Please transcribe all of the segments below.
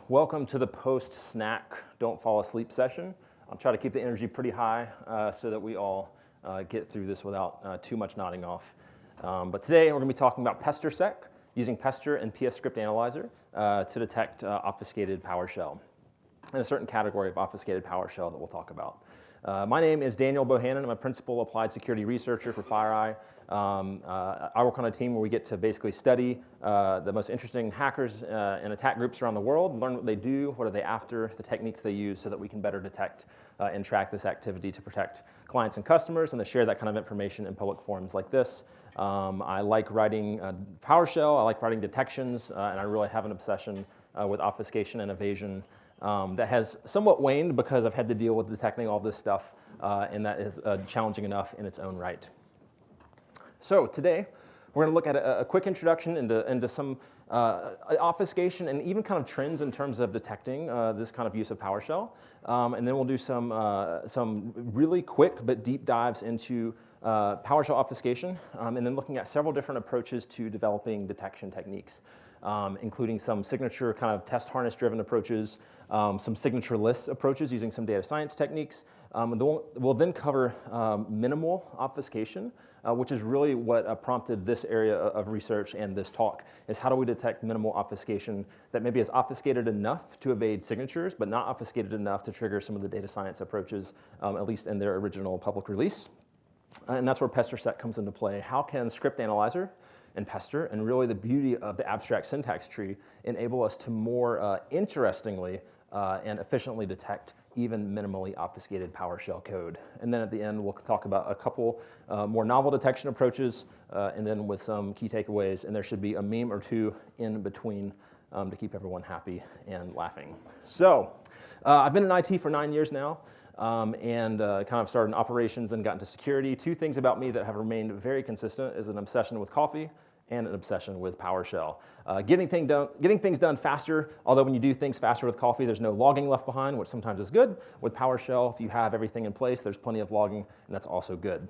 Welcome to the post-snack don't fall asleep session. I'll try to keep the energy pretty high so that we all get through this without too much nodding off. But today we're going to be talking about PesterSec, using Pester and PSAmsi to detect obfuscated PowerShell, and a certain category of obfuscated PowerShell that we'll talk about. My name is Daniel Bohannon. I'm a principal applied security researcher for FireEye. I work on a team where we get to basically study the most interesting hackers and attack groups around the world, learn what they do, what are they after, the techniques they use so that we can better detect and track this activity to protect clients and customers and to share that kind of information in public forums like this. I like writing PowerShell, I like writing detections, and I really have an obsession with obfuscation and evasion. That has somewhat waned because I've had to deal with detecting all this stuff, and that is challenging enough in its own right. So today, we're going to look at a quick introduction into some obfuscation and even kind of trends in terms of detecting this kind of use of PowerShell. And then we'll do some really quick but deep dives into PowerShell obfuscation, and then looking at several different approaches to developing detection techniques, including some signature kind of test harness-driven approaches, some signature-less approaches using some data science techniques. We'll then cover minimal obfuscation, which is really what prompted this area of research and this talk, is how do we detect minimal obfuscation that maybe is obfuscated enough to evade signatures, but not obfuscated enough to trigger some of the data science approaches, at least in their original public release. And that's where PesterSec comes into play. How can ScriptAnalyzer and Pester, and really the beauty of the abstract syntax tree, enable us to more interestingly and efficiently detect even minimally obfuscated PowerShell code. And then at the end, we'll talk about a couple more novel detection approaches, and then with some key takeaways, and there should be a meme or two in between to keep everyone happy and laughing. So I've been in IT for 9 years now. And kind of started in operations and got into security. Two things about me that have remained very consistent is an obsession with coffee and an obsession with PowerShell. Getting things done faster, although when you do things faster with coffee, there's no logging left behind, which sometimes is good. With PowerShell, if you have everything in place, there's plenty of logging, and that's also good.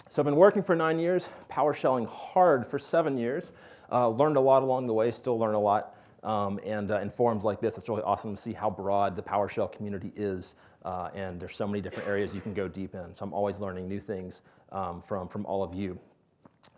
So I've been working for 9 years, PowerShelling hard for 7 years, learned a lot along the way, still learn a lot. And in forums like this, it's really awesome to see how broad the PowerShell community is. And there's so many different areas you can go deep in. So I'm always learning new things from all of you.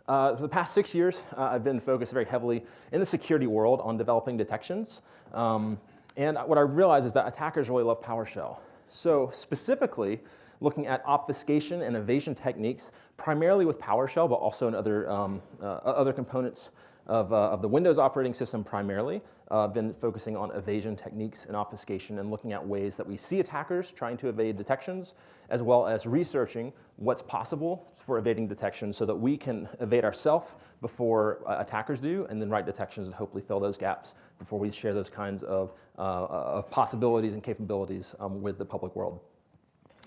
For the past 6 years, I've been focused very heavily in the security world on developing detections. And what I realize is that attackers really love PowerShell. So specifically, looking at obfuscation and evasion techniques, primarily with PowerShell, but also in other components of the Windows operating system primarily. Been focusing on evasion techniques and obfuscation and looking at ways that we see attackers trying to evade detections, as well as researching what's possible for evading detection so that we can evade ourselves before attackers do, and then write detections and hopefully fill those gaps before we share those kinds of possibilities and capabilities with the public world.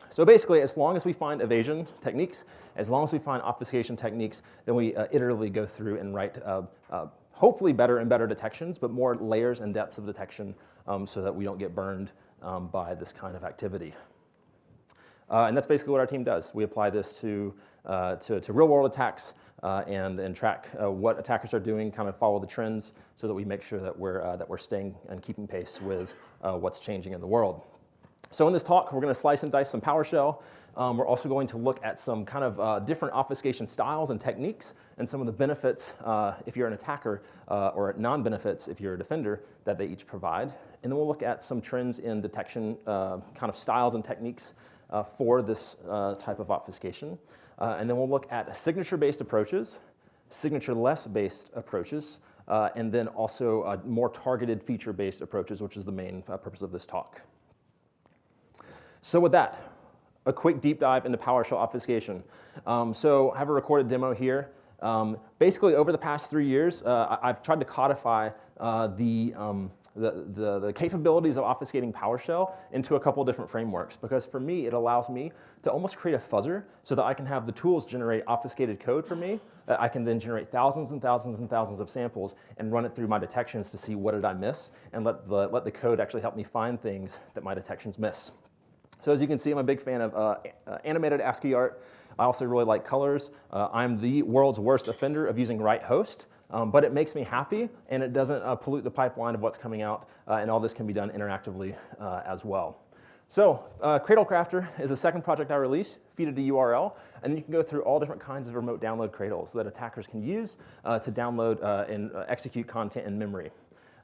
So basically, as long as we find evasion techniques, as long as we find obfuscation techniques, then we iteratively go through and write hopefully better and better detections, but more layers and depths of detection so that we don't get burned by this kind of activity. And that's basically what our team does. We apply this to real-world attacks and track what attackers are doing, kind of follow the trends so that we make sure that we're staying and keeping pace with what's changing in the world. So in this talk, we're going to slice and dice some PowerShell. We're also going to look at some kind of different obfuscation styles and techniques and some of the benefits if you're an attacker or non-benefits if you're a defender that they each provide. And then we'll look at some trends in detection kind of styles and techniques for this type of obfuscation. And then we'll look at signature-based approaches, signature-less based approaches, and then also more targeted feature-based approaches, which is the main purpose of this talk. So with that, a quick deep dive into PowerShell obfuscation. So I have a recorded demo here. Basically, over the past 3 years, I've tried to codify the capabilities of obfuscating PowerShell into a couple different frameworks, because for me, it allows me to almost create a fuzzer so that I can have the tools generate obfuscated code for me, that I can then generate thousands and thousands and thousands of samples and run it through my detections to see what did I miss, and let the code actually help me find things that my detections miss. So as you can see, I'm a big fan of animated ASCII art. I also really like colors. I'm the world's worst offender of using right host, but it makes me happy, and it doesn't pollute the pipeline of what's coming out, and all this can be done interactively as well. So CradleCrafter is the second project I released. Feed it a URL, and you can go through all different kinds of remote download cradles that attackers can use to download and execute content in memory.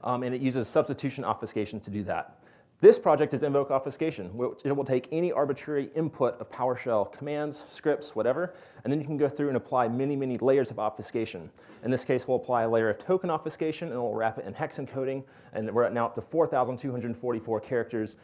And it uses substitution obfuscation to do that. This project is Invoke-Obfuscation, which it will take any arbitrary input of PowerShell commands, scripts, whatever, and then you can go through and apply many, many layers of obfuscation. In this case, we'll apply a layer of token obfuscation, and we'll wrap it in hex encoding, and we're at now up to 4,244 characters.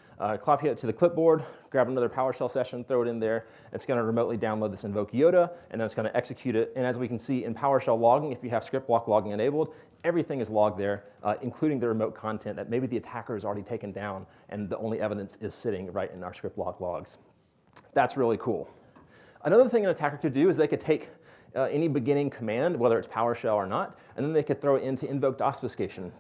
Copy it to the clipboard, grab another PowerShell session, throw it in there. It's going to remotely download this Invoke-Yoda, and then it's going to execute it. And as we can see in PowerShell logging, if you have ScriptBlock logging enabled, everything is logged there, including the remote content that maybe the attacker has already taken down, and the only evidence is sitting right in our ScriptBlock logs. That's really cool. Another thing an attacker could do is they could take any beginning command, whether it's PowerShell or not, and then they could throw it into Invoke-Obfuscation.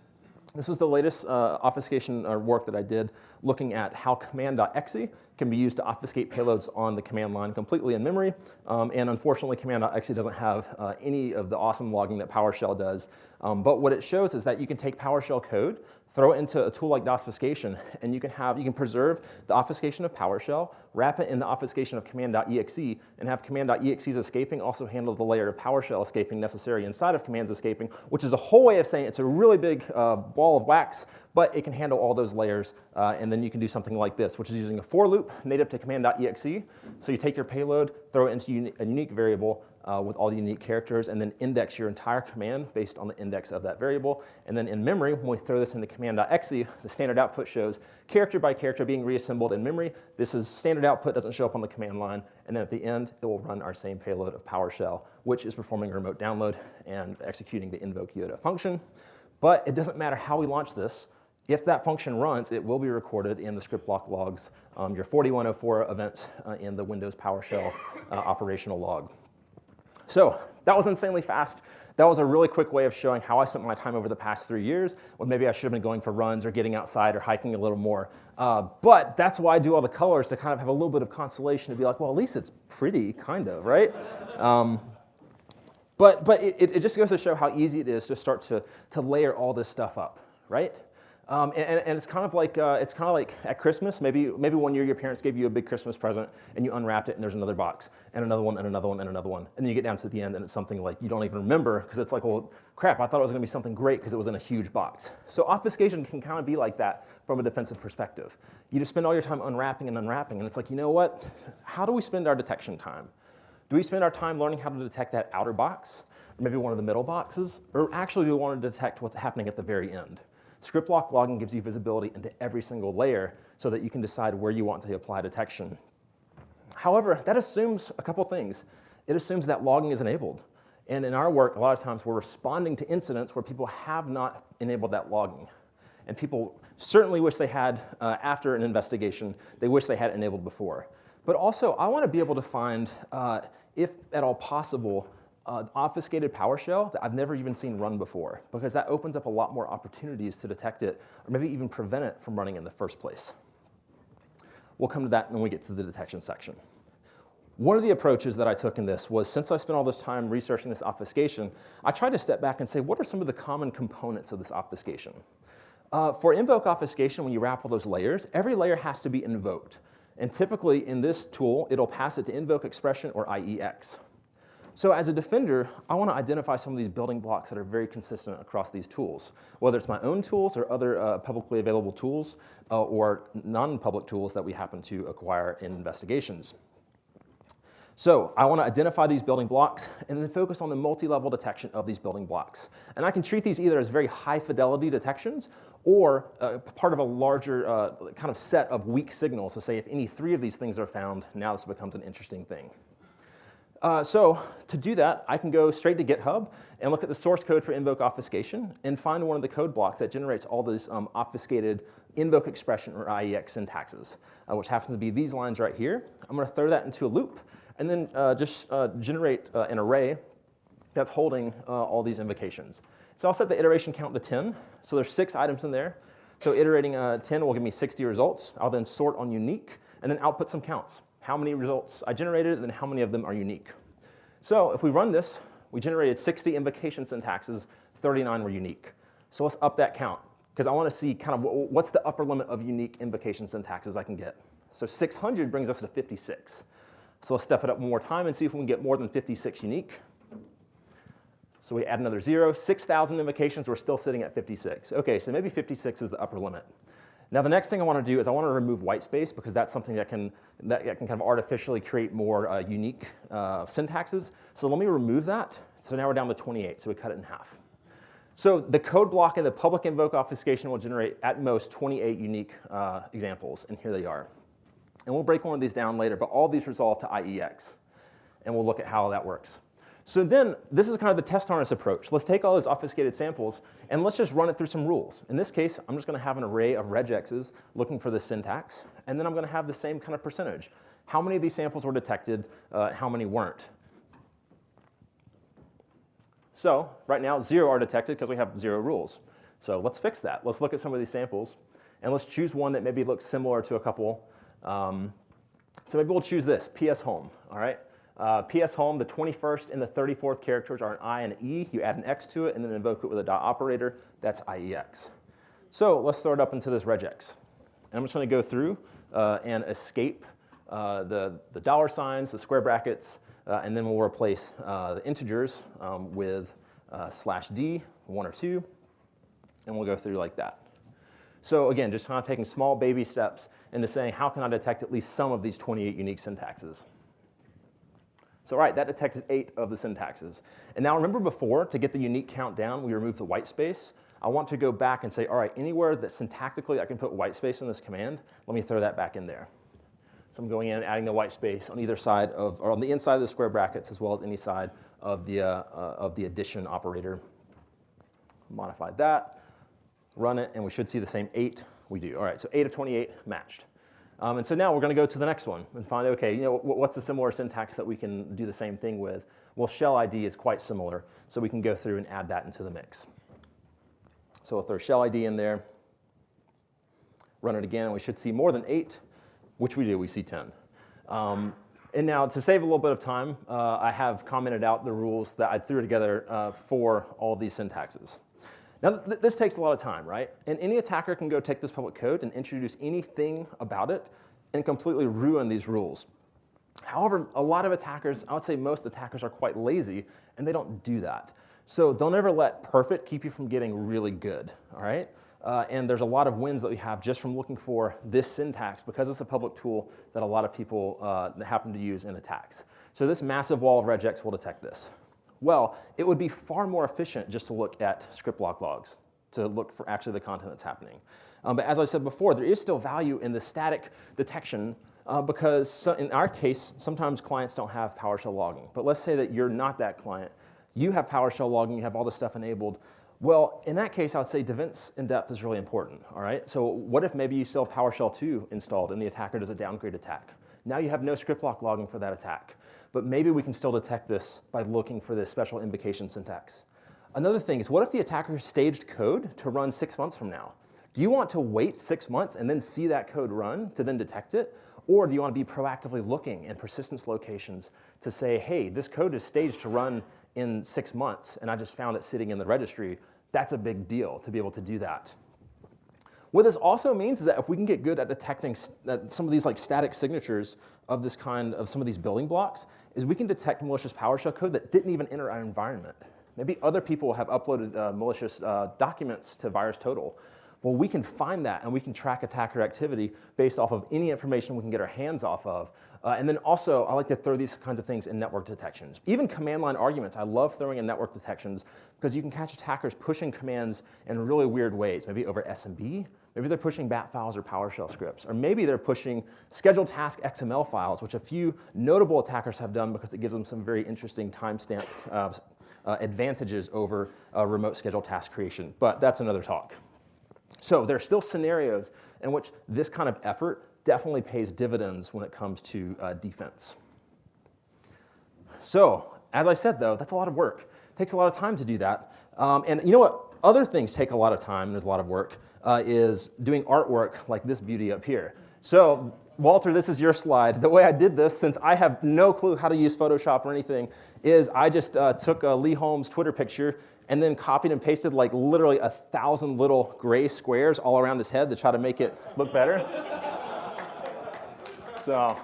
This was the latest obfuscation work that I did, looking at how command.exe can be used to obfuscate payloads on the command line completely in memory. And unfortunately, command.exe doesn't have any of the awesome logging that PowerShell does. But what it shows is that you can take PowerShell code, throw it into a tool like obfuscation, and you can preserve the obfuscation of PowerShell, wrap it in the obfuscation of command.exe, and have command.exe's escaping also handle the layer of PowerShell escaping necessary inside of commands escaping, which is a whole way of saying it's a really big ball of wax, but it can handle all those layers. And then you can do something like this, which is using a for loop native to command.exe. So you take your payload, throw it into a unique variable with all the unique characters, and then index your entire command based on the index of that variable. And then in memory, when we throw this into command.exe, the standard output shows character by character being reassembled in memory. This is standard output, doesn't show up on the command line. And then at the end, it will run our same payload of PowerShell, which is performing a remote download and executing the Invoke-Yoda function. But it doesn't matter how we launch this. If that function runs, it will be recorded in the ScriptBlock logs, your 4104 event in the Windows PowerShell operational log. So that was insanely fast. That was a really quick way of showing how I spent my time over the past 3 years, when maybe I should have been going for runs or getting outside or hiking a little more. But that's why I do all the colors, to kind of have a little bit of consolation, to be like, well, at least it's pretty, kind of, right? But it just goes to show how easy it is to start to layer all this stuff up, right? And it's kind of like at Christmas, maybe 1 year your parents gave you a big Christmas present and you unwrapped it and there's another box and another one and another one and another one, and then you get down to the end and it's something like you don't even remember, because it's like, well, crap, I thought it was going to be something great because it was in a huge box. So obfuscation can kind of be like that from a defensive perspective. You just spend all your time unwrapping, and it's like, you know what? How do we spend our detection time? Do we spend our time learning how to detect that outer box, or maybe one of the middle boxes, or actually do we want to detect what's happening at the very end? ScriptBlock logging gives you visibility into every single layer so that you can decide where you want to apply detection. However, that assumes a couple things. It assumes that logging is enabled. And in our work, a lot of times we're responding to incidents where people have not enabled that logging. And people certainly wish they had, after an investigation, they wish they had enabled before. But also, I want to be able to find, if at all possible, obfuscated PowerShell that I've never even seen run before, because that opens up a lot more opportunities to detect it, or maybe even prevent it from running in the first place. We'll come to that when we get to the detection section. One of the approaches that I took in this was, since I spent all this time researching this obfuscation, I tried to step back and say, what are some of the common components of this obfuscation? For Invoke-Obfuscation, when you wrap all those layers, every layer has to be invoked. And typically in this tool, it'll pass it to Invoke-Expression or IEX. So as a defender, I want to identify some of these building blocks that are very consistent across these tools, whether it's my own tools or other publicly available tools or non-public tools that we happen to acquire in investigations. So I want to identify these building blocks and then focus on the multi-level detection of these building blocks. And I can treat these either as very high fidelity detections or part of a larger kind of set of weak signals. So say if any 3 of these things are found, now this becomes an interesting thing. So to do that, I can go straight to GitHub and look at the source code for Invoke-Obfuscation and find one of the code blocks that generates all these obfuscated Invoke-Expression or IEX syntaxes, which happens to be these lines right here. I'm going to throw that into a loop and then just generate an array that's holding all these invocations. So I'll set the iteration count to 10. So there's 6 items in there. So iterating 10 will give me 60 results. I'll then sort on unique, and then output some counts. How many results I generated, and then how many of them are unique. So if we run this, we generated 60 invocation syntaxes, 39 were unique. So let's up that count, because I want to see kind of what's the upper limit of unique invocation syntaxes I can get. So 600 brings us to 56. So let's step it up one more time and see if we can get more than 56 unique. So we add another 0. 6,000 invocations, we're still sitting at 56. OK, so maybe 56 is the upper limit. Now the next thing I want to do is I want to remove white space, because that's something that can kind of artificially create more unique syntaxes. So let me remove that. So now we're down to 28, so we cut it in half. So the code block in the public Invoke-Obfuscation will generate at most 28 unique examples, and here they are. And we'll break one of these down later, but all of these resolve to IEX, and we'll look at how that works. So then, this is kind of the test harness approach. Let's take all those obfuscated samples, and let's just run it through some rules. In this case, I'm just going to have an array of regexes looking for this syntax, and then I'm going to have the same kind of percentage. How many of these samples were detected, how many weren't? So right now, 0 are detected because we have 0 rules. So let's fix that. Let's look at some of these samples, and let's choose one that maybe looks similar to a couple. So maybe we'll choose this, PS home, all right? PS home, the 21st and the 34th characters are an I and an E. You add an X to it and then invoke it with a dot operator. That's IEX. So let's throw it up into this regex. And I'm just going to go through and escape the dollar signs, the square brackets, and then we'll replace the integers with /D, 1 or 2, and we'll go through like that. So again, just kind of taking small baby steps into saying, how can I detect at least some of these 28 unique syntaxes? So all right, that detected 8 of the syntaxes. And now remember before, to get the unique count down, we removed the white space. I want to go back and say, all right, anywhere that syntactically I can put white space in this command, let me throw that back in there. So I'm going in and adding the white space on either side of, or on the inside of the square brackets, as well as any side of the addition operator. Modified that, run it, and we should see the same 8 we do. All right, so 8 of 28 matched. And so now we're going to go to the next one and find, OK, what's a similar syntax that we can do the same thing with? Well, shell ID is quite similar, so we can go through and add that into the mix. So we'll throw shell ID in there, run it again, and we should see more than 8, which we do, we see 10. And now, to save a little bit of time, I have commented out the rules that I threw together for all these syntaxes. Now, this takes a lot of time, right? And any attacker can go take this public code and introduce anything about it and completely ruin these rules. However, a lot of attackers, I would say most attackers, are quite lazy, and they don't do that. So don't ever let perfect keep you from getting really good, all right? And there's a lot of wins that we have just from looking for this syntax, because it's a public tool that a lot of people happen to use in attacks. So this massive wall of regex will detect this. Well, it would be far more efficient just to look at ScriptBlock logs, to look for actually the content that's happening. But as I said before, there is still value in the static detection because in our case, sometimes clients don't have PowerShell logging. But let's say that you're not that client. You have PowerShell logging, you have all this stuff enabled. Well, in that case, I would say defense in depth is really important, all right? So what if maybe you still have PowerShell 2 installed and the attacker does a downgrade attack? Now you have no ScriptBlock logging for that attack. But maybe we can still detect this by looking for this special invocation syntax. Another thing is, what if the attacker staged code to run 6 months from now? Do you want to wait 6 months and then see that code run to then detect it? Or do you want to be proactively looking in persistence locations to say, hey, this code is staged to run in 6 months, and I just found it sitting in the registry? That's a big deal to be able to do that. What this also means is that if we can get good at detecting some of these like static signatures of this kind of some of these building blocks, is we can detect malicious PowerShell code that didn't even enter our environment. Maybe other people have uploaded malicious documents to VirusTotal. Well, we can find that, and we can track attacker activity based off of any information we can get our hands off of. And then also, I like to throw these kinds of things in network detections. Even command line arguments, I love throwing in network detections because you can catch attackers pushing commands in really weird ways, maybe over SMB. Maybe they're pushing bat files or PowerShell scripts, or maybe they're pushing scheduled task XML files, which a few notable attackers have done because it gives them some very interesting timestamp advantages over remote scheduled task creation. But that's another talk. So there are still scenarios in which this kind of effort definitely pays dividends when it comes to defense. So as I said, though, that's a lot of work. It takes a lot of time to do that. And you know what? Other things take a lot of time and there's a lot of work is doing artwork like this beauty up here. So, Walter, this is your slide. The way I did this, since I have no clue how to use Photoshop or anything, is I just took Lee Holmes' Twitter picture and then copied and pasted like literally 1,000 little gray squares all around his head to try to make it look better. So,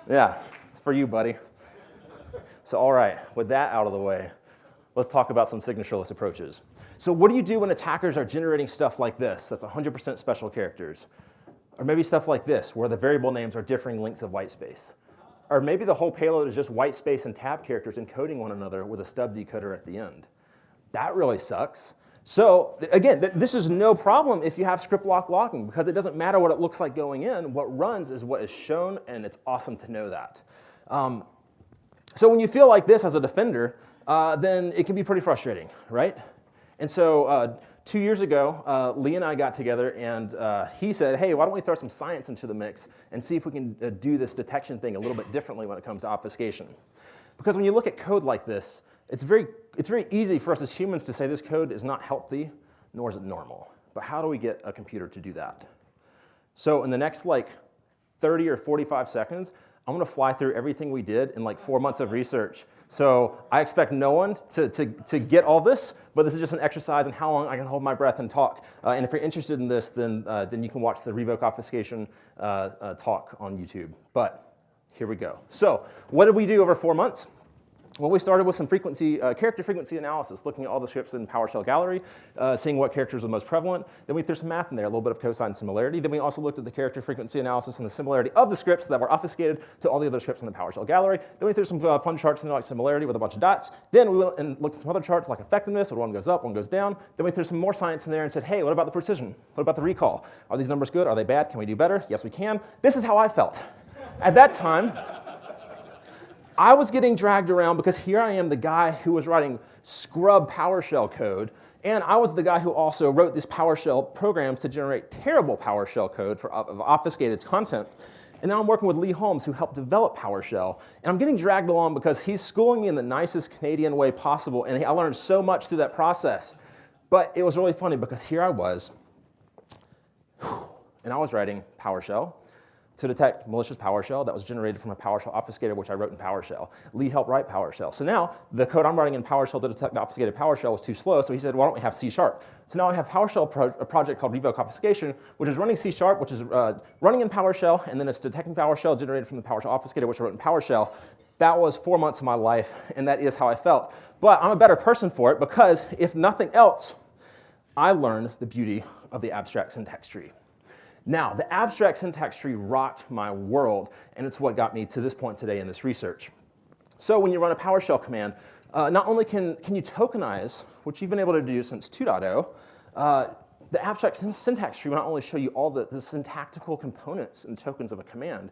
yeah, it's for you, buddy. So, all right, with that out of the way, let's talk about some signatureless approaches. So what do you do when attackers are generating stuff like this, that's 100% special characters? Or maybe stuff like this, where the variable names are differing lengths of white space. Or maybe the whole payload is just white space and tab characters encoding one another with a stub decoder at the end. That really sucks. So again, this is no problem if you have ScriptBlock locking, because it doesn't matter what it looks like going in. What runs is what is shown, and it's awesome to know that. So when you feel like this as a defender, then it can be pretty frustrating, right? And so 2 years ago, Lee and I got together, and he said, hey, why don't we throw some science into the mix and see if we can do this detection thing a little bit differently when it comes to obfuscation. Because when you look at code like this, it's very easy for us as humans to say this code is not healthy, nor is it normal. But how do we get a computer to do that? So in the next like 30 or 45 seconds, I'm going to fly through everything we did in like 4 months of research. So I expect no one to get all this, but this is just an exercise in how long I can hold my breath and talk. And if you're interested in this, then you can watch the Revoke-Obfuscation talk on YouTube. But here we go. So what did we do over 4 months? Well, we started with some character frequency analysis, looking at all the scripts in PowerShell gallery, seeing what characters are most prevalent. Then we threw some math in there, a little bit of cosine similarity. Then we also looked at the character frequency analysis and the similarity of the scripts that were obfuscated to all the other scripts in the PowerShell gallery. Then we threw some fun charts in there, like similarity with a bunch of dots. Then we went and looked at some other charts like effectiveness, where one goes up, one goes down. Then we threw some more science in there and said, hey, what about the precision? What about the recall? Are these numbers good? Are they bad? Can we do better? Yes, we can. This is how I felt. At that time, I was getting dragged around because here I am, the guy who was writing scrub PowerShell code, and I was the guy who also wrote these PowerShell programs to generate terrible PowerShell code for obfuscated content. And now I'm working with Lee Holmes, who helped develop PowerShell, and I'm getting dragged along because he's schooling me in the nicest Canadian way possible, and I learned so much through that process. But it was really funny because here I was, and I was writing PowerShell to detect malicious PowerShell that was generated from a PowerShell obfuscator, which I wrote in PowerShell. Lee helped write PowerShell. So now the code I'm writing in PowerShell to detect the obfuscated PowerShell was too slow, so he said, why don't we have C#? So now I have a project called Revoke-Obfuscation, which is running C#, which is running in PowerShell, and then it's detecting PowerShell generated from the PowerShell obfuscator, which I wrote in PowerShell. That was 4 months of my life, and that is how I felt. But I'm a better person for it because, if nothing else, I learned the beauty of the abstract syntax tree. Now, the abstract syntax tree rocked my world, and it's what got me to this point today in this research. So when you run a PowerShell command, not only can you tokenize, which you've been able to do since 2.0, the abstract syntax tree will not only show you all the syntactical components and tokens of a command,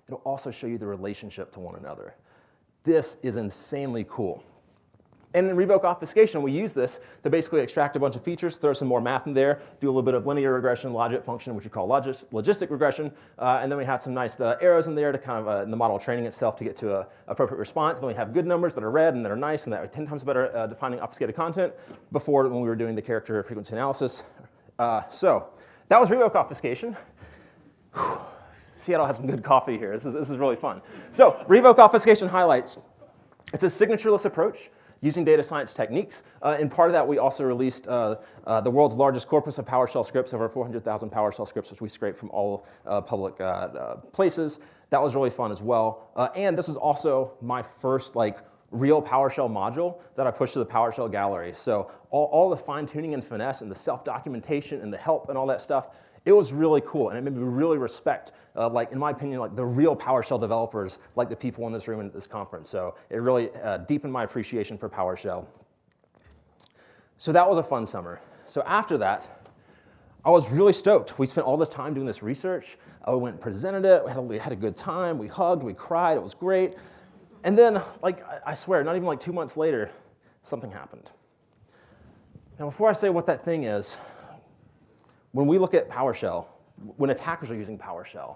it'll also show you the relationship to one another. This is insanely cool. And in Revoke-Obfuscation, we use this to basically extract a bunch of features, throw some more math in there, do a little bit of linear regression, logic function, which we call logistic regression, and then we have some nice arrows in there to kind of, in the model training itself, to get to an appropriate response. And then we have good numbers that are red and that are nice and that are 10 times better at defining obfuscated content before when we were doing the character frequency analysis. So that was Revoke-Obfuscation. Seattle has some good coffee here. This is really fun. So Revoke-Obfuscation highlights. It's a signatureless approach using data science techniques. And part of that, we also released the world's largest corpus of PowerShell scripts, over 400,000 PowerShell scripts, which we scraped from all public places. That was really fun as well. And this is also my first real PowerShell module that I pushed to the PowerShell gallery. So all the fine tuning and finesse and the self-documentation and the help and all that stuff, it was really cool, and it made me really respect, in my opinion, the real PowerShell developers, like the people in this room and at this conference. So it really deepened my appreciation for PowerShell. So that was a fun summer. So after that, I was really stoked. We spent all this time doing this research. We went and presented it. We had a good time. We hugged. We cried. It was great. And then, I swear, not even 2 months later, something happened. Now, before I say what that thing is, when we look at PowerShell, when attackers are using PowerShell,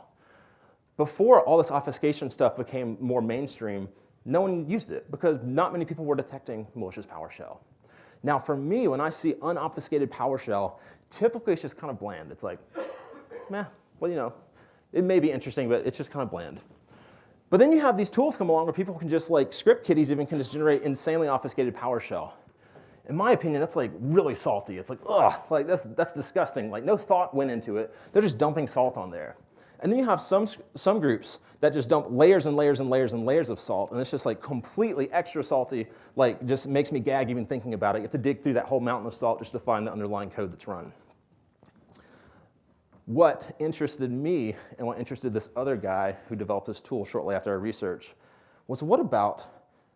before all this obfuscation stuff became more mainstream, no one used it because not many people were detecting malicious PowerShell. Now, for me, when I see unobfuscated PowerShell, typically it's just kind of bland. It's like, meh, well, It may be interesting, but it's just kind of bland. But then you have these tools come along where people can just, like script kiddies even can just generate insanely obfuscated PowerShell. In my opinion, that's like really salty. It's like, ugh, like that's disgusting. Like no thought went into it. They're just dumping salt on there. And then you have some groups that just dump layers and layers and layers and layers of salt, and it's just like completely extra salty, like just makes me gag even thinking about it. You have to dig through that whole mountain of salt just to find the underlying code that's run. What interested me and what interested this other guy who developed this tool shortly after our research was, what about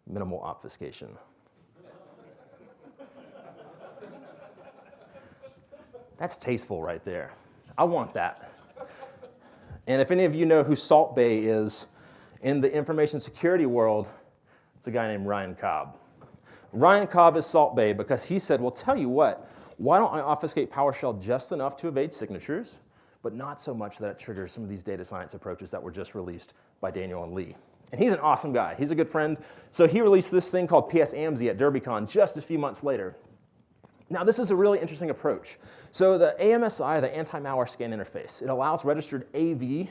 minimal obfuscation? That's tasteful right there. I want that. And if any of you know who Salt Bae is in the information security world, it's a guy named Ryan Cobb. Ryan Cobb is Salt Bae because he said, well, tell you what, why don't I obfuscate PowerShell just enough to evade signatures, but not so much that it triggers some of these data science approaches that were just released by Daniel and Lee. And he's an awesome guy. He's a good friend. So he released this thing called PSAmsi at DerbyCon just a few months later. Now, this is a really interesting approach. So the AMSI, the anti-malware scan interface, it allows registered AV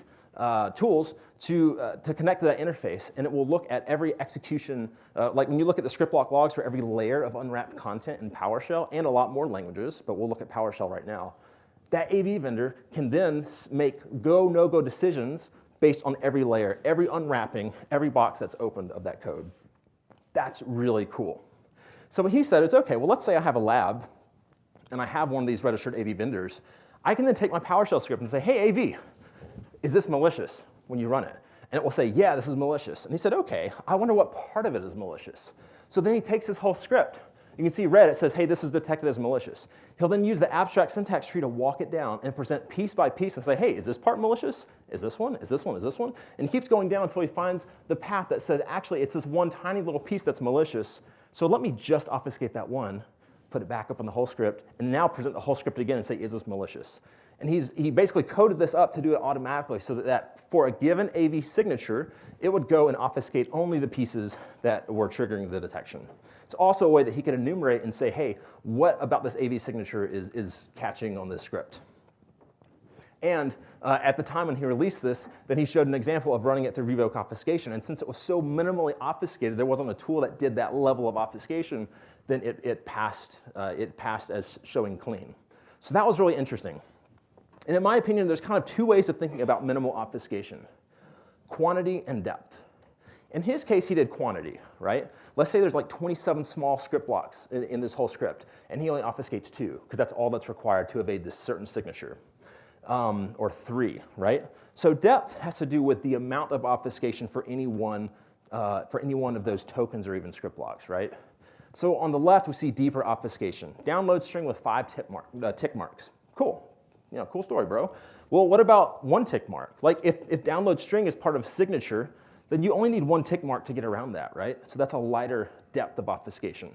tools to connect to that interface, and it will look at every execution, like when you look at the ScriptBlock logs for every layer of unwrapped content in PowerShell, and a lot more languages, but we'll look at PowerShell right now. That AV vendor can then make go, no-go decisions based on every layer, every unwrapping, every box that's opened of that code. That's really cool. So what he said is, okay, well, let's say I have a lab, and I have one of these registered AV vendors. I can then take my PowerShell script and say, hey, AV, is this malicious when you run it? And it will say, yeah, this is malicious. And he said, okay, I wonder what part of it is malicious. So then he takes his whole script. You can see red, it says, hey, this is detected as malicious. He'll then use the abstract syntax tree to walk it down and present piece by piece and say, hey, is this part malicious? Is this one? Is this one? Is this one? And he keeps going down until he finds the path that says, actually, it's this one tiny little piece that's malicious. So let me just obfuscate that one, put it back up on the whole script, and now present the whole script again and say, is this malicious? And he basically coded this up to do it automatically so that for a given AV signature, it would go and obfuscate only the pieces that were triggering the detection. It's also a way that he could enumerate and say, hey, what about this AV signature is catching on this script? And at the time when he released this, then he showed an example of running it through Revoke-Obfuscation. And since it was so minimally obfuscated, there wasn't a tool that did that level of obfuscation, then it passed as showing clean. So that was really interesting. And in my opinion, there's kind of two ways of thinking about minimal obfuscation: quantity and depth. In his case, he did quantity, right? Let's say there's like 27 small script blocks in this whole script, and he only obfuscates 2, because that's all that's required to evade this certain signature. Or 3, right? So depth has to do with the amount of obfuscation for any one of those tokens or even script blocks, right? So on the left, we see deeper obfuscation. Download string with 5 tick marks. Cool. Cool story, bro. Well, what about 1 tick mark? Like if download string is part of signature, then you only need 1 tick mark to get around that, right? So that's a lighter depth of obfuscation.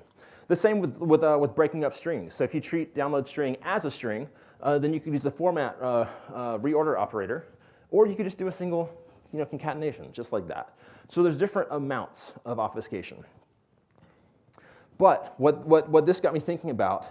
The same with breaking up strings. So if you treat download string as a string, then you could use the format reorder operator, or you could just do a single concatenation, just like that. So there's different amounts of obfuscation. But what this got me thinking about,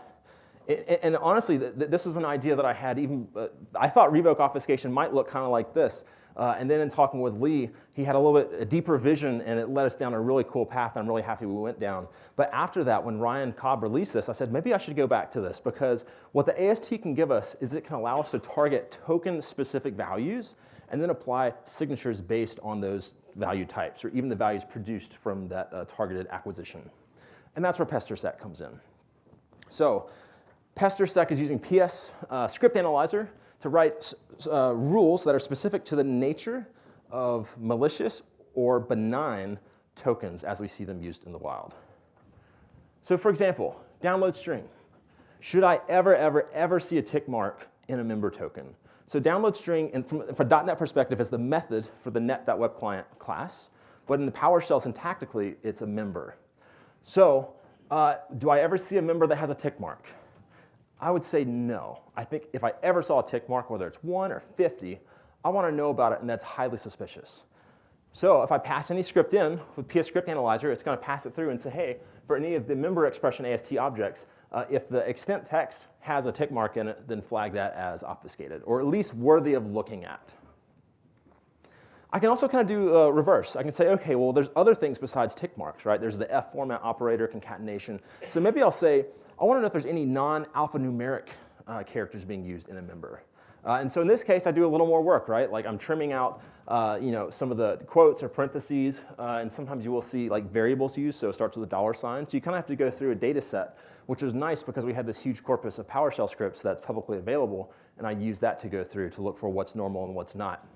and honestly, this was an idea that I had even, I thought Revoke-Obfuscation might look kind of like this. And then in talking with Lee, he had a deeper vision, and it led us down a really cool path I'm really happy we went down. But after that, when Ryan Cobb released this, I said, maybe I should go back to this, because what the AST can give us is it can allow us to target token-specific values and then apply signatures based on those value types, or even the values produced from that targeted acquisition. And that's where PesterSec comes in. So PesterSec is using ScriptAnalyzer to write rules that are specific to the nature of malicious or benign tokens as we see them used in the wild. So for example, download string. Should I ever see a tick mark in a member token? So download string, and from a .NET perspective, is the method for the net.webClient class, but in the PowerShell syntactically, it's a member. So do I ever see a member that has a tick mark? I would say no. I think if I ever saw a tick mark, whether it's 1 or 50, I want to know about it, and that's highly suspicious. So if I pass any script in with PSAmsi, it's going to pass it through and say, hey, for any of the member expression AST objects, if the extent text has a tick mark in it, then flag that as obfuscated, or at least worthy of looking at. I can also kind of do reverse. I can say, okay, well, there's other things besides tick marks, right? There's the F format operator, concatenation. So maybe I'll say, I want to know if there's any non-alphanumeric characters being used in a member. And so in this case, I do a little more work, right? Like I'm trimming out, some of the quotes or parentheses, and sometimes you will see like variables used, so it starts with a $sign. So you kind of have to go through a data set, which was nice because we had this huge corpus of PowerShell scripts that's publicly available, and I use that to go through to look for what's normal and what's not.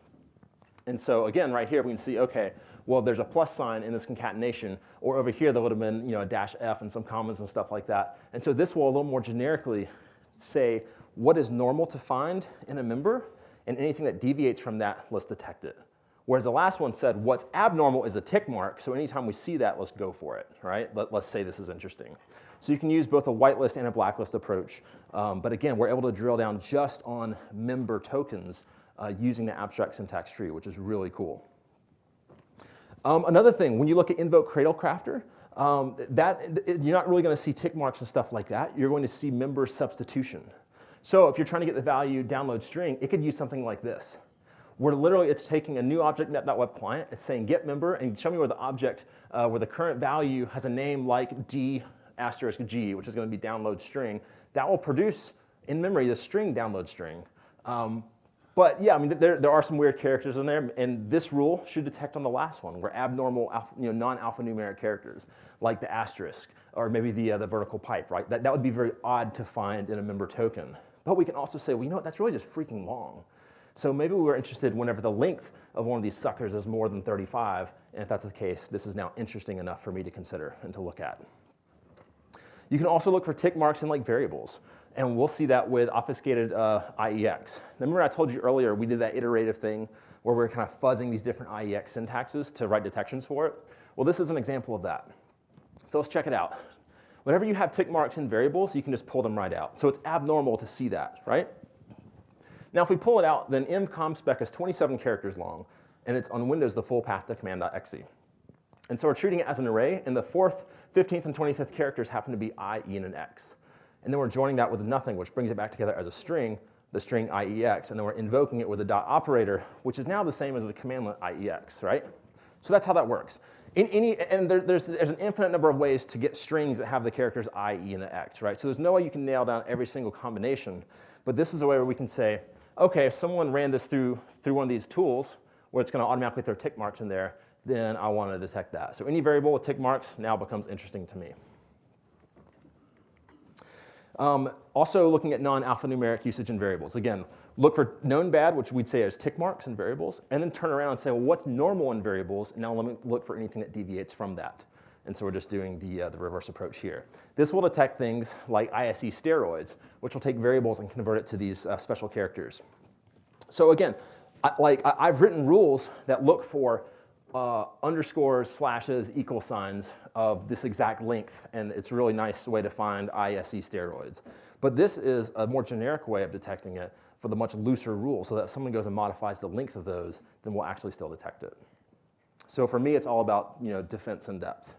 And so again, right here, we can see, okay, well, there's a plus sign in this concatenation, or over here, there would have been a -F and some commas and stuff like that. And so this will a little more generically say what is normal to find in a member, and anything that deviates from that, let's detect it. Whereas the last one said what's abnormal is a tick mark, so anytime we see that, let's go for it, right? Let's say this is interesting. So you can use both a whitelist and a blacklist approach, but again, we're able to drill down just on member tokens using the abstract syntax tree, which is really cool. Another thing, when you look at Invoke-CradleCrafter, you're not really going to see tick marks and stuff like that. You're going to see member substitution. So if you're trying to get the value download string, it could use something like this, where literally it's taking a new object net.web client, it's saying get member, and show me where the object, where the current value has a name like D*G, which is going to be download string. That will produce in memory the string download string. But yeah, I mean, there are some weird characters in there, and this rule should detect on the last one, where abnormal, non-alphanumeric characters, like the asterisk, or maybe the vertical pipe, right? That would be very odd to find in a member token. But we can also say, well, you know what, that's really just freaking long. So maybe we were interested whenever the length of one of these suckers is more than 35, and if that's the case, this is now interesting enough for me to consider and to look at. You can also look for tick marks in like variables. And we'll see that with obfuscated IEX. Remember I told you earlier we did that iterative thing where we're kind of fuzzing these different IEX syntaxes to write detections for it? Well, this is an example of that. So let's check it out. Whenever you have tick marks in variables, you can just pull them right out. So it's abnormal to see that, right? Now if we pull it out, then mcomspec is 27 characters long, and it's on Windows the full path to command.exe. And so we're treating it as an array, and the 4th, 15th, and 25th characters happen to be I, E, and an X. And then we're joining that with nothing, which brings it back together as a string, the string IEX, and then we're invoking it with a dot operator, which is now the same as the commandlet IEX, right? So that's how that works. There's an infinite number of ways to get strings that have the characters I, E, and the X, right? So there's no way you can nail down every single combination, but this is a way where we can say, okay, if someone ran this through one of these tools, where it's going to automatically throw tick marks in there, then I want to detect that. So any variable with tick marks now becomes interesting to me. Also looking at non-alphanumeric usage in variables. Again, look for known bad, which we'd say is tick marks in variables, and then turn around and say, well, what's normal in variables? And now let me look for anything that deviates from that. And so we're just doing the reverse approach here. This will detect things like ISE steroids, which will take variables and convert it to these special characters. So again, I've written rules that look for underscores, slashes, equal signs of this exact length, and it's a really nice way to find ISE steroids. But this is a more generic way of detecting it for the much looser rule, so that if someone goes and modifies the length of those, then we'll actually still detect it. So for me, it's all about defense and depth.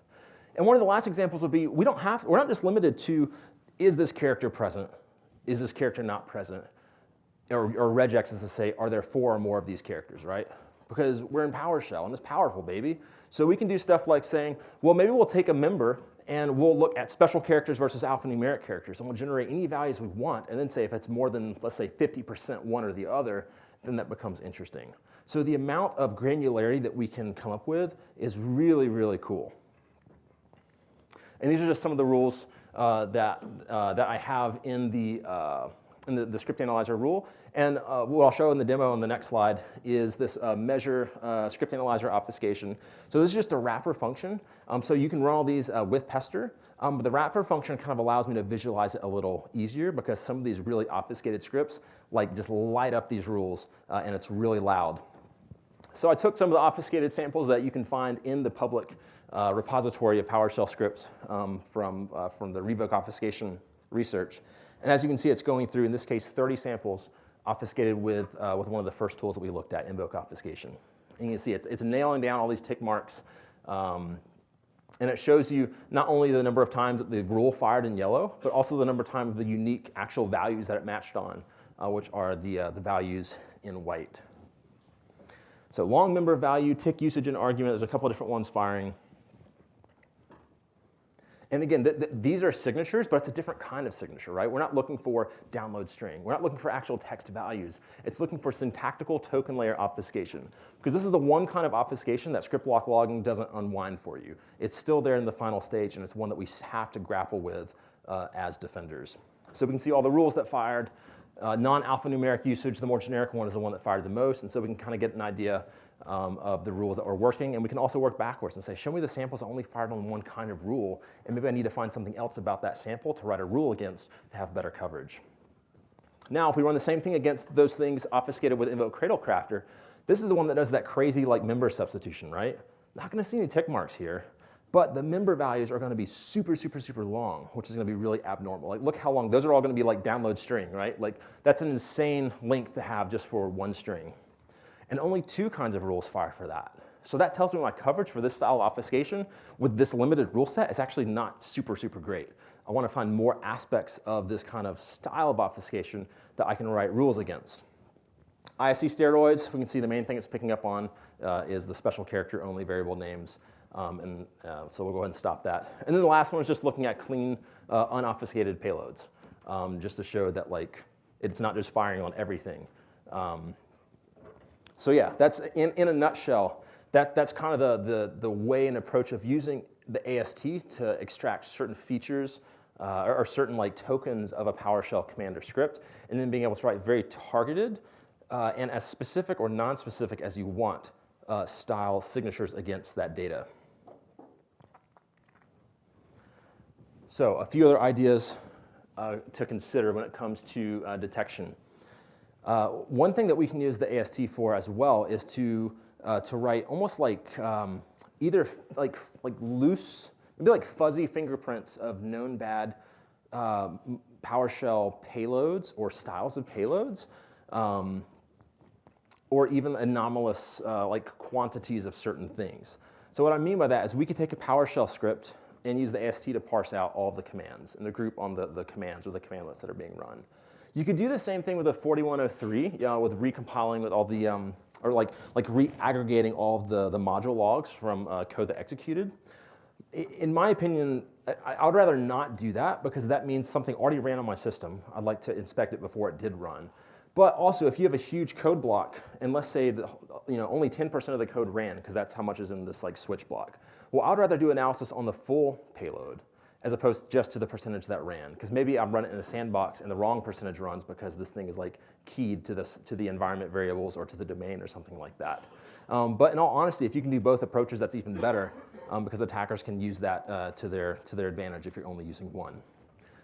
And one of the last examples would be we're not just limited to is this character present, is this character not present, or regex is to say are there 4 or more of these characters, right? Because we're in PowerShell, and it's powerful, baby. So we can do stuff like saying, well, maybe we'll take a member, and we'll look at special characters versus alphanumeric characters, and we'll generate any values we want, and then say if it's more than, let's say, 50% one or the other, then that becomes interesting. So the amount of granularity that we can come up with is really, really cool. And these are just some of the rules that I have in the ScriptAnalyzer rule. And what I'll show in the demo on the next slide is this measure ScriptAnalyzer obfuscation. So this is just a wrapper function. So you can run all these with Pester. But the wrapper function kind of allows me to visualize it a little easier because some of these really obfuscated scripts just light up these rules, and it's really loud. So I took some of the obfuscated samples that you can find in the public repository of PowerShell scripts from the Revoke-Obfuscation research. And as you can see, it's going through, in this case, 30 samples obfuscated with one of the first tools that we looked at, Invoke-Obfuscation. And you can see it's nailing down all these tick marks. And it shows you not only the number of times that the rule fired in yellow, but also the number of times the unique actual values that it matched on, which are the values in white. So long member value, tick usage and argument, there's a couple of different ones firing. And again, these are signatures, but it's a different kind of signature, right? We're not looking for download string. We're not looking for actual text values. It's looking for syntactical token layer obfuscation, because this is the one kind of obfuscation that ScriptBlock logging doesn't unwind for you. It's still there in the final stage, and it's one that we have to grapple with as defenders. So we can see all the rules that fired. Non-alphanumeric usage, the more generic one, is the one that fired the most, and so we can kind of get an idea of the rules that are working, and we can also work backwards and say, show me the samples that only fired on one kind of rule, and maybe I need to find something else about that sample to write a rule against to have better coverage. Now, if we run the same thing against those things obfuscated with Invoke-CradleCrafter, this is the one that does that crazy like member substitution, right? Not going to see any tick marks here, but the member values are going to be super, super, super long, which is going to be really abnormal. Like, look how long. Those are all going to be like download string, right? Like, that's an insane length to have just for one string. And only 2 kinds of rules fire for that. So that tells me my coverage for this style of obfuscation with this limited rule set is actually not super, super great. I want to find more aspects of this kind of style of obfuscation that I can write rules against. ISC steroids, we can see the main thing it's picking up on is the special character only variable names. So we'll go ahead and stop that. And then the last one is just looking at clean, unobfuscated payloads, just to show that like it's not just firing on everything. So yeah, that's in a nutshell. That's kind of the way and approach of using the AST to extract certain features or certain like tokens of a PowerShell command or script, and then being able to write very targeted and as specific or non-specific as you want style signatures against that data. So a few other ideas to consider when it comes to detection. One thing that we can use the AST for as well is to write almost like either like loose, maybe like fuzzy fingerprints of known bad PowerShell payloads or styles of payloads, or even anomalous like quantities of certain things. So what I mean by that is we could take a PowerShell script and use the AST to parse out all of the commands and the group on the commands or the commandlets that are being run. You could do the same thing with a 4103, with recompiling with all the, or like re-aggregating all of the module logs from code that executed. In my opinion, I would rather not do that because that means something already ran on my system. I'd like to inspect it before it did run. But also, if you have a huge code block, and let's say that, only 10% of the code ran, because that's how much is in this like switch block. Well, I'd rather do analysis on the full payload as opposed just to the percentage that ran, because maybe I'm running it in a sandbox and the wrong percentage runs because this thing is like keyed to the environment variables or to the domain or something like that. But in all honesty, if you can do both approaches, that's even better, because attackers can use that to their advantage if you're only using one.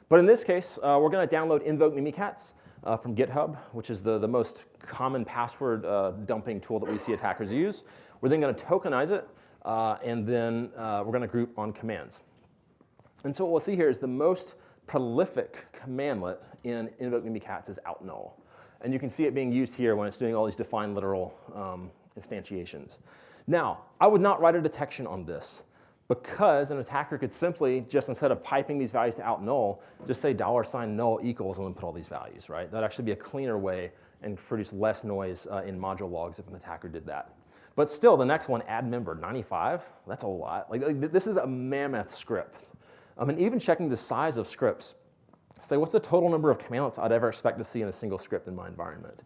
But in this case, we're going to download Invoke Mimikatz from GitHub, which is the most common password dumping tool that we see attackers use. We're then going to tokenize it, and then we're going to group on commands. And so what we'll see here is the most prolific commandlet in Invoke Mimikatz is out null. And you can see it being used here when it's doing all these define literal instantiations. Now, I would not write a detection on this because an attacker could simply, just instead of piping these values to out null, just say $null equals and then put all these values, right? That'd actually be a cleaner way and produce less noise in module logs if an attacker did that. But still, the next one, add member, 95, that's a lot. Like this is a mammoth script. And even checking the size of scripts, say what's the total number of commandlets I'd ever expect to see in a single script in my environment?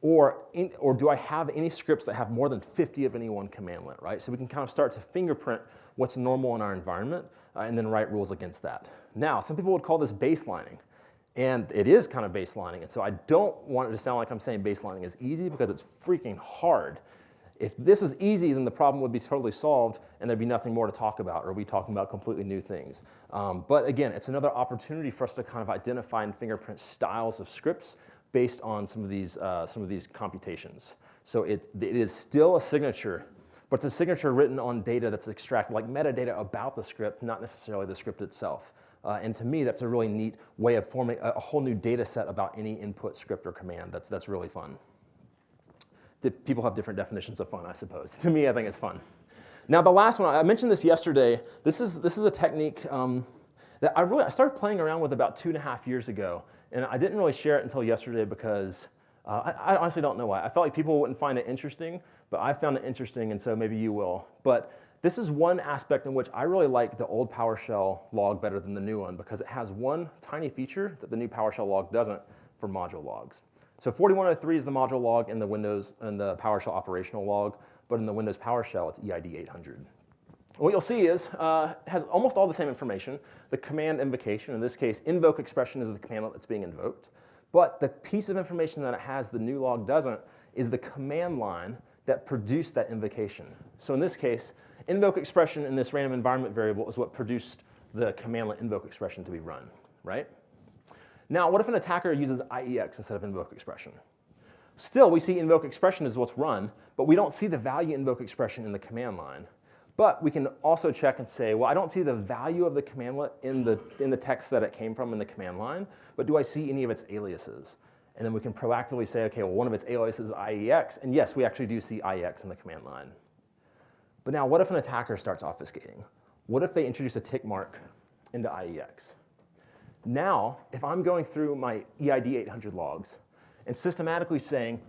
Or do I have any scripts that have more than 50 of any one commandlet, right? So we can kind of start to fingerprint what's normal in our environment and then write rules against that. Now, some people would call this baselining, and it is kind of baselining. And so I don't want it to sound like I'm saying baselining is easy because it's freaking hard. If this was easy, then the problem would be totally solved and there'd be nothing more to talk about, or we'd be talking about completely new things. But again, it's another opportunity for us to kind of identify and fingerprint styles of scripts based on some of these computations. So it is still a signature, but it's a signature written on data that's extracted, like metadata about the script, not necessarily the script itself. And to me, that's a really neat way of forming a whole new data set about any input script or command. That's really fun. People have different definitions of fun, I suppose. To me, I think it's fun. Now, the last one, I mentioned this yesterday. This is a technique that I started playing around with about 2.5 years ago. And I didn't really share it until yesterday because I honestly don't know why. I felt like people wouldn't find it interesting, but I found it interesting, and so maybe you will. But this is one aspect in which I really like the old PowerShell log better than the new one, because it has one tiny feature that the new PowerShell log doesn't for module logs. So 4103 is the module log in the Windows and the PowerShell operational log, but in the Windows PowerShell, it's EID 800. What you'll see is it has almost all the same information. The command invocation, in this case, Invoke-Expression is the commandlet that's being invoked. But the piece of information that it has the new log doesn't is the command line that produced that invocation. So in this case, Invoke-Expression in this random environment variable is what produced the commandlet Invoke-Expression to be run, right? Now, what if an attacker uses IEX instead of Invoke-Expression? Still, we see Invoke-Expression is what's run, but we don't see the value Invoke-Expression in the command line. But we can also check and say, well, I don't see the value of the commandlet in the text that it came from in the command line, but do I see any of its aliases? And then we can proactively say, okay, well, one of its aliases is IEX, and yes, we actually do see IEX in the command line. But now, what if an attacker starts obfuscating? What if they introduce a tick mark into IEX? Now, if I'm going through my EID 800 logs and systematically saying,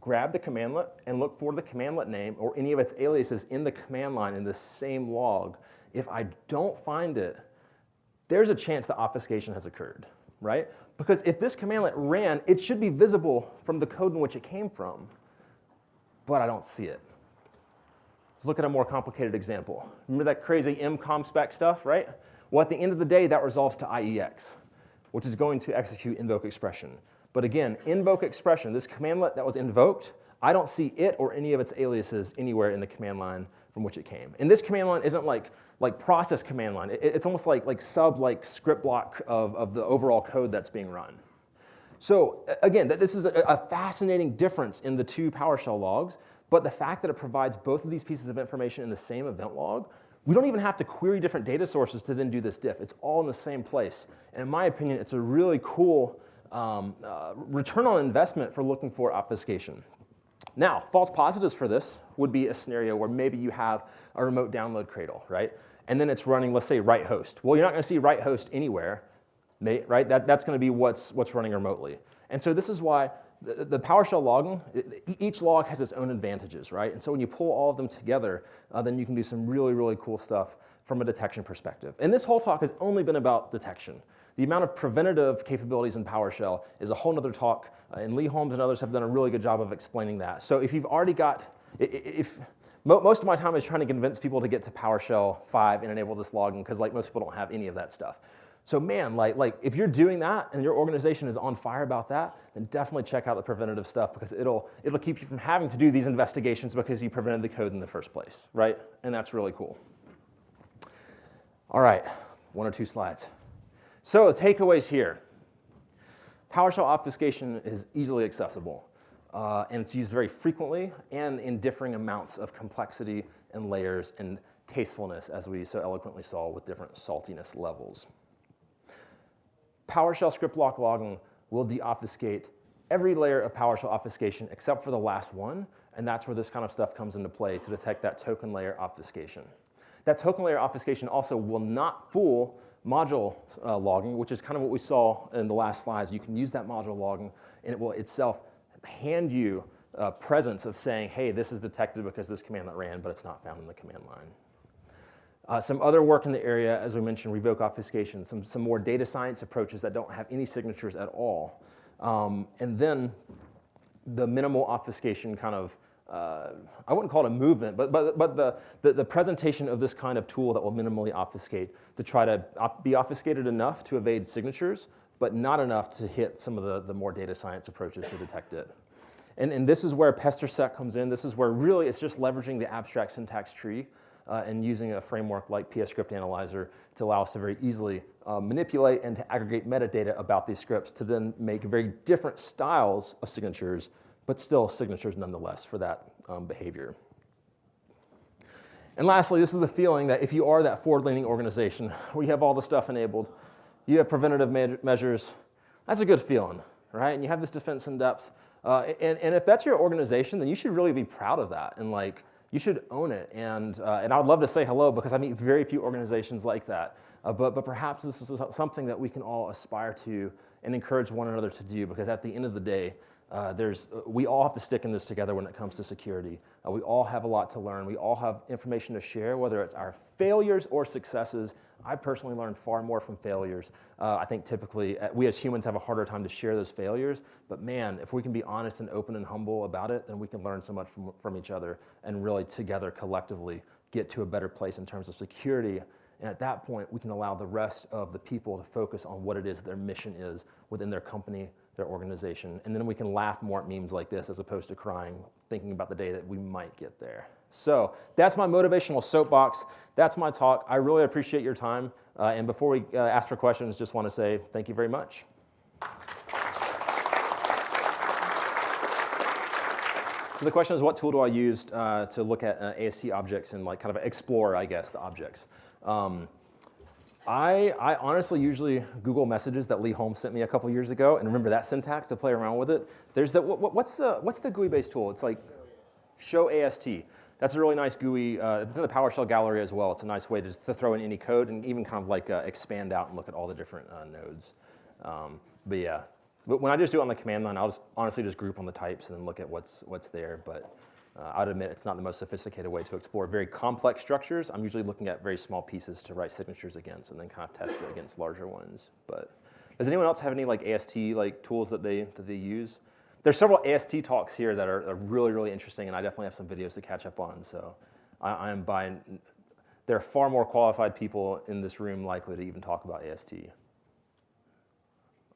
grab the commandlet and look for the commandlet name or any of its aliases in the command line in the same log, if I don't find it, there's a chance that obfuscation has occurred, right? Because if this commandlet ran, it should be visible from the code in which it came from, but I don't see it. Let's look at a more complicated example. Remember that crazy mcomspec stuff, right? Well, at the end of the day, that resolves to IEX, which is going to execute Invoke-Expression. But again, Invoke-Expression, this commandlet that was invoked, I don't see it or any of its aliases anywhere in the command line from which it came. And this command line isn't like process command line. It's almost like ScriptBlock of the overall code that's being run. So again, this is a fascinating difference in the two PowerShell logs, but the fact that it provides both of these pieces of information in the same event log, we don't even have to query different data sources to then do this diff. It's all in the same place. And in my opinion, it's a really cool return on investment for looking for obfuscation. Now, false positives for this would be a scenario where maybe you have a remote download cradle, right? And then it's running, let's say, write host. Well, you're not going to see write host anywhere, right? That's going to be what's running remotely. And so this is why the PowerShell logging, each log has its own advantages, right? And so when you pull all of them together, then you can do some really, really cool stuff from a detection perspective. And this whole talk has only been about detection. The amount of preventative capabilities in PowerShell is a whole nother talk, and Lee Holmes and others have done a really good job of explaining that. So if you've already got, most of my time is trying to convince people to get to PowerShell 5 and enable this logging, because like most people don't have any of that stuff. So man, like if you're doing that and your organization is on fire about that, then definitely check out the preventative stuff, because it'll keep you from having to do these investigations because you prevented the code in the first place, right? And that's really cool. All right, 1 or 2 slides. So the takeaways here. PowerShell obfuscation is easily accessible, and it's used very frequently and in differing amounts of complexity and layers and tastefulness, as we so eloquently saw with different saltiness levels. PowerShell ScriptBlock logging will deobfuscate every layer of PowerShell obfuscation except for the last one, and that's where this kind of stuff comes into play to detect that token layer obfuscation. That token layer obfuscation also will not fool module logging, which is kind of what we saw in the last slides. You can use that module logging, and it will itself hand you presence of saying, hey, this is detected because this commandlet ran, but it's not found in the command line. Some other work in the area, as we mentioned, Revoke-Obfuscation, some more data science approaches that don't have any signatures at all. And then the minimal obfuscation kind of, I wouldn't call it a movement, but the presentation of this kind of tool that will minimally obfuscate to try to be obfuscated enough to evade signatures, but not enough to hit some of the more data science approaches to detect it. And this is where Pester set comes in. This is where really it's just leveraging the abstract syntax tree and using a framework like ScriptAnalyzer to allow us to very easily manipulate and to aggregate metadata about these scripts to then make very different styles of signatures, but still signatures nonetheless for that behavior. And lastly, this is the feeling that if you are that forward-leaning organization where you have all the stuff enabled, you have preventative measures, that's a good feeling, right? And you have this defense in depth. And if that's your organization, then you should really be proud of that, and like you should own it. And I would love to say hello, because I meet very few organizations like that. But perhaps this is something that we can all aspire to and encourage one another to do, because at the end of the day, we all have to stick in this together when it comes to security. We all have a lot to learn. We all have information to share, whether it's our failures or successes. I personally learned far more from failures. I think typically we as humans have a harder time to share those failures, but man, if we can be honest and open and humble about it, then we can learn so much from each other and really together collectively get to a better place in terms of security. And at that point, we can allow the rest of the people to focus on what it is their mission is within their company, their organization. And then we can laugh more at memes like this as opposed to crying, thinking about the day that we might get there. So that's my motivational soapbox. That's my talk. I really appreciate your time. And before we ask for questions, just want to say thank you very much. So the question is, what tool do I use to look at AST objects and like kind of explore, I guess, the objects? I honestly usually Google messages that Lee Holmes sent me a couple years ago, and remember that syntax to play around with it. There's the what's the GUI-based tool? It's like show AST. That's a really nice GUI. It's in the PowerShell gallery as well. It's a nice way to throw in any code and even kind of like expand out and look at all the different nodes. But yeah, when I just do it on the command line, I'll just honestly just group on the types and then look at what's there. But I'd admit it's not the most sophisticated way to explore very complex structures. I'm usually looking at very small pieces to write signatures against and then kind of test it against larger ones. But does anyone else have any like AST like tools that they use? There's several AST talks here that are really, really interesting, and I definitely have some videos to catch up on. So I am buying. There are far more qualified people in this room likely to even talk about AST.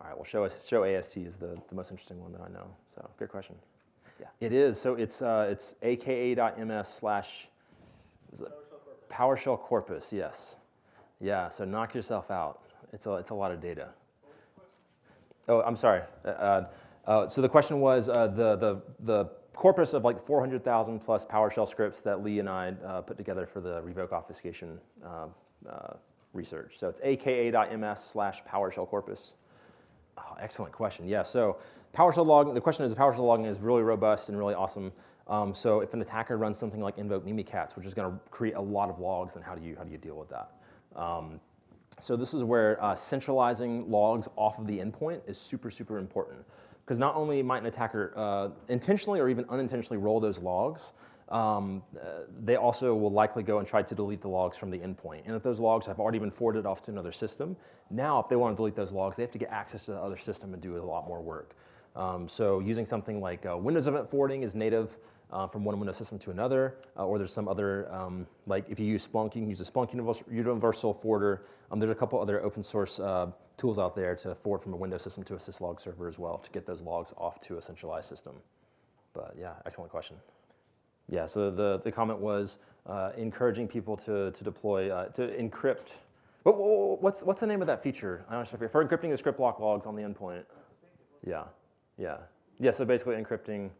All right, well, show AST is the most interesting one that I know. So good question. Yeah, it is. So it's aka.ms/ PowerShell corpus. Yes. Yeah. So knock yourself out. It's a lot of data. Oh, I'm sorry. So the question was the corpus of like 400,000 plus PowerShell scripts that Lee and I put together for the Revoke-Obfuscation research. So it's aka.ms/ PowerShell corpus. Oh, excellent question. Yeah, so PowerShell logging, the question is PowerShell logging is really robust and really awesome. So if an attacker runs something like Invoke-Mimikatz, which is going to create a lot of logs, then how do you deal with that? So this is where centralizing logs off of the endpoint is super, super important. Because not only might an attacker intentionally or even unintentionally roll those logs, they also will likely go and try to delete the logs from the endpoint. And if those logs have already been forwarded off to another system, now if they want to delete those logs, they have to get access to the other system and do a lot more work. So using something like Windows event forwarding is native from one Windows system to another, or there's some other, like if you use Splunk, you can use a Splunk universal forwarder. There's a couple other open source tools out there to forward from a Windows system to a syslog server as well to get those logs off to a centralized system. But yeah, excellent question. Yeah, so the comment was encouraging people to deploy, to encrypt. What's the name of that feature? I'm not sure for encrypting the ScriptBlock logs on the endpoint. Yeah. So basically encrypting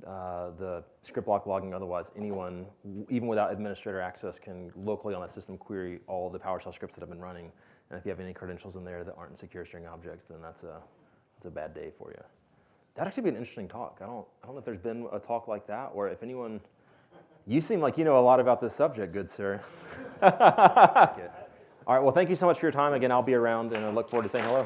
the ScriptBlock logging. Otherwise, anyone, even without administrator access, can locally on that system query all the PowerShell scripts that have been running. And if you have any credentials in there that aren't in secure string objects, then that's a bad day for you. That'd actually be an interesting talk. I don't know if there's been a talk like that, or if anyone. You seem like you know a lot about this subject, good sir. All right, well, thank you so much for your time. Again, I'll be around, and I look forward to saying hello.